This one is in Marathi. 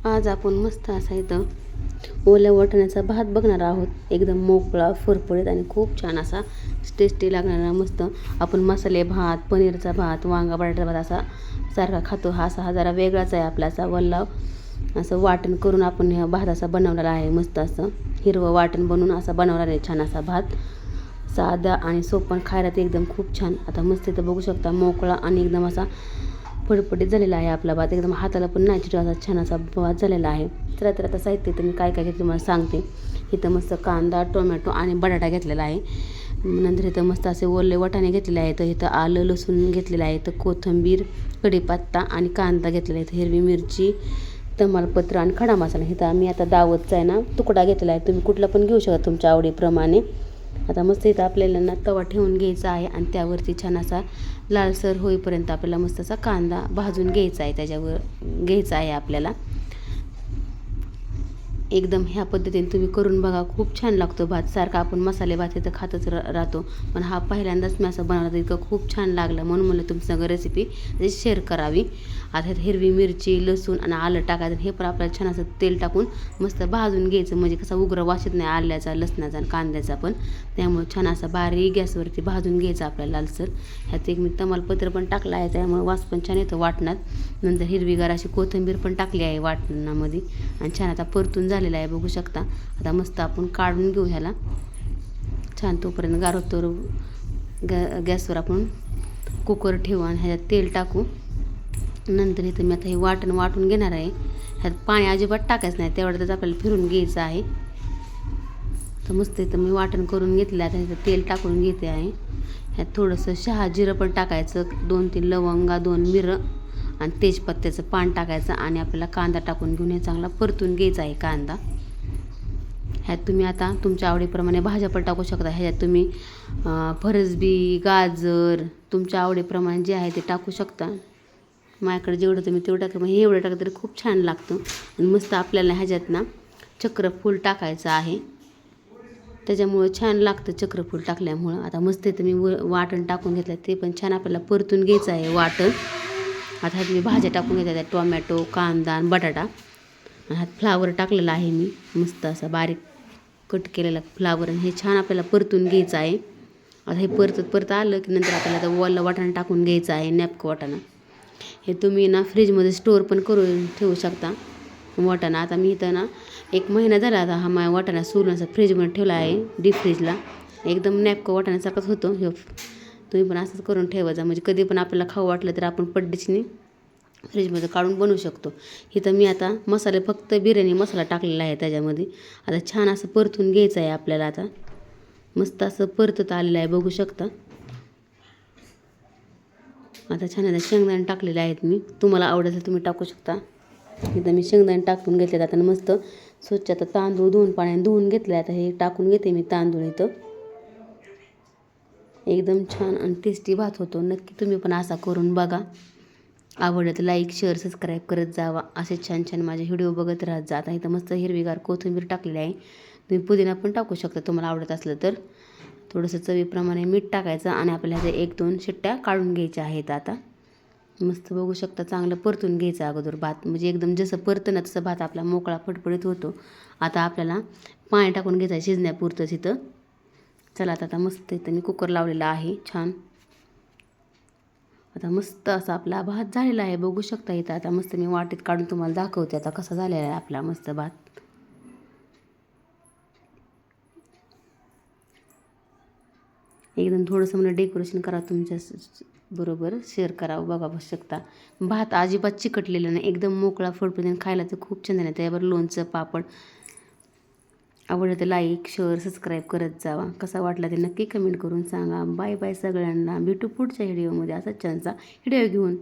आज आपण मस्त असा इथं ओल्या वाटाण्याचा भात बघणार आहोत. एकदम मोकळा, फुरफुरीत आणि खूप छान असा टेस्टी लागणारा मस्त. आपण मसाले भात, पनीरचा भात, वांगा बटाटा भात असा सारखा खातो. हा जरा वेगळाच आहे आपला असा वल्ला असं वाटण करून आपण हा भात असा बनवलेला आहे. मस्त असं हिरवं वाटण बनवून असा बनवलेला आहे छान असा भात. साधा आणि सोपं खायला ते एकदम खूप छान. आता मस्त इथं बघू शकता मोकळा आणि एकदम असा फडफडीत झालेला आहे आपला भात. एकदम हाताला पण नाही चिटकत असा छान असा भात झालेला आहे. तर आता साहित्य तर मी काय काय घेतलं तुम्हाला सांगते. इथं मस्त कांदा, टोमॅटो आणि बटाटा घेतलेला आहे. नंतर इथं मस्त असे ओले वाटाणे घेतलेले आहेत. इथं आलं लसूण घेतलेलं आहे. इथं कोथिंबीर, कढीपत्ता आणि कांदा घेतलेला आहे. हिरवी मिरची, तमालपत्र आणि खडा मसाला. इथं आम्ही आता दावतचा आहे ना तुकडा घेतलेला आहे. तुम्ही कुठला पण घेऊ शकता तुमच्या आवडीप्रमाणे. आता मस्त इथं आपल्याला ना तवा ठेवून घ्यायचा आहे आणि त्यावरती छान असा लालसर होईपर्यंत आपल्याला मस्त असा कांदा भाजून घ्यायचा आहे. त्याच्यावर घ्यायचा आहे आपल्याला. एकदम ह्या पद्धतीने तुम्ही करून बघा. खूप छान लागतो भात. सारखा आपण मसाले भात इथं खातच राहतो, पण हा पहिल्यांदाच मी असं बनवला तर इतकं खूप छान लागलं म्हणून मला तुमच्यासंग रेसिपी शेअर करावी. आता हिरवी मिरची, लसूण आणि आलं टाकायचं. हे पण आपल्याला छान असं तेल टाकून मस्त भाजून घ्यायचं, म्हणजे कसा उग्र वास येत नाही आल्याचा, लसणाचा आणि कांद्याचा पण. त्यामुळे छान असा बारीक गॅसवरती भाजून घ्यायचं आपल्याला लालसर. ह्यात एक मी तमालपत्र पण टाकलं आहे, त्यामुळे वास पण छान येतो वाटणात. नंतर हिरवीगार अशी कोथिंबीर पण टाकली आहे वाटणामध्ये आणि छान आता परतून झालेला आहे बघू शकता. आता मस्त आपण काढून घेऊ ह्याला छान. तोपर्यंत गार होतो गॅसवर आपण कुकर ठेवू आणि ह्याच्यात तेल टाकू. नंतर इथं मी आता हे वाटून घेणार आहे. ह्यात पाणी अजिबात टाकायचं नाही, तेवढ्यातच आपल्याला फिरून घ्यायचं आहे. तर मस्त इथं मी वाटण करून घेतलं. आता इथं तेल टाकून घेते आहे. ह्यात थोडंसं शहा जिरं पण टाकायचं, 2-3 लवंगा, 2 मिरं आणि तेजपत्त्याचं पान टाकायचं आणि आपल्याला कांदा टाकून घेऊन हे चांगला परतून घ्यायचा आहे कांदा. ह्यात तुम्ही आता तुमच्या आवडीप्रमाणे भाज्या पण टाकू शकता. ह्याच्यात तुम्ही फरसबी, गाजर तुमच्या आवडीप्रमाणे जे आहे ते टाकू शकता. माझ्याकडे जेवढं तुम्ही तेवढं टाका, हे एवढं टाकलं तरी खूप छान लागतं. आणि मस्त आपल्याला ह्याच्यात ना चक्रफूल टाकायचं आहे, त्याच्यामुळं छान लागतं चक्रफूल टाकल्यामुळं. आता मस्त इथं मी वाटण टाकून घेतलं, ते पण छान आपल्याला परतून घ्यायचं आहे वाटण. आता ह्यात मी भाज्या टाकून घेतल्या, टोमॅटो, कांदा आणि बटाटा. आणि ह्यात फ्लावर टाकलेला आहे मी, मस्त असा बारीक कट केलेला फ्लावर. आणि हे छान आपल्याला परतून घ्यायचं आहे. आता हे परत आलं की नंतर आपल्याला आता ओलं वाटाणा टाकून घ्यायचं आहे, नॅपको वाटाणा. हे तुम्ही ना फ्रीजमध्ये स्टोअर पण करून ठेवू शकता वाटाणा. आता मी इथं ना 1 महिना झाला आता हा माझा वाटाणा सोलून असा फ्रीजमध्ये ठेवला आहे डीप फ्रीजला. एकदम नॅपको वाटाण्यासारखाच होतो हे. तुम्ही पण असंच करून ठेवायचा, म्हणजे कधी पण आपल्याला खाऊ वाटलं तर आपण पड्डीचनी फ्रीजमध्ये काढून बनवू शकतो. इथं मी आता मसाले फक्त बिर्याणी मसाला टाकलेला आहे त्याच्यामध्ये. आता छान असं परतून घ्यायचं आहे आपल्याला. आता मस्त असं परतत आलेलं आहे बघू शकता. आता छान आता शेंगदाणे टाकलेले आहेत मी, तुम्हाला आवडेल तर तुम्ही टाकू शकता. इथं मी शेंगदाणे टाकून घेतले. आता मस्त स्वच्छ आता तांदूळ धुवून पाण्याने धुवून घेतले. आता हे टाकून घेते मी तांदूळ इथं. एकदम छान आणि टेस्टी भात होतो. नक्की तुम्ही पण असा करून बघा. आवडलं तर लाईक, शेअर, सबस्क्राईब करत जावा. असे छान छान माझे व्हिडिओ बघत राहत जा. आता इथं मस्त हिरवीगार कोथिंबीर टाकलेली आहे. तुम्ही पुदिना पण टाकू शकता तुम्हाला आवडत असलं तर. थोडंसं चवीप्रमाणे मीठ टाकायचं आणि आपल्याला 1-2 शिट्ट्या काढून घ्यायच्या आहेत. आता मस्त बघू शकता चांगलं परतून घ्यायचं अगोदर भात, म्हणजे एकदम जसं परतं ना तसं भात आपला मोकळा फडफडीत होतो. आता आपल्याला पाणी टाकून घ्यायचं आहे शिजण्यापुरतंच इथं. चला आता मस्त इथं मी कुकर लावलेला आहे छान. आता मस्त असा आपला भात झालेला आहे बघू शकता इथं. आता मस्त मी वाटीत काढून तुम्हाला दाखवते आता कसा झालेला आहे आपला मस्त भात. एकदम थोडंसं मला डेकोरेशन करा तुमच्या बरोबर शेअर करावं बघा बघू शकता. भात अजिबात चिकटलेलं नाही, एकदम मोकळा फडफडीत खायला तर खूप छान झालं. त्यावर लोणचं, पापड. आवडलं तर लाईक, शेअर, सबस्क्राईब करत जावा. कसा वाटला ते नक्की कमेंट करून सांगा. बाय बाय सगळ्यांना. भेटू पुढच्या व्हिडिओमध्ये असाच छानसा व्हिडिओ घेऊन.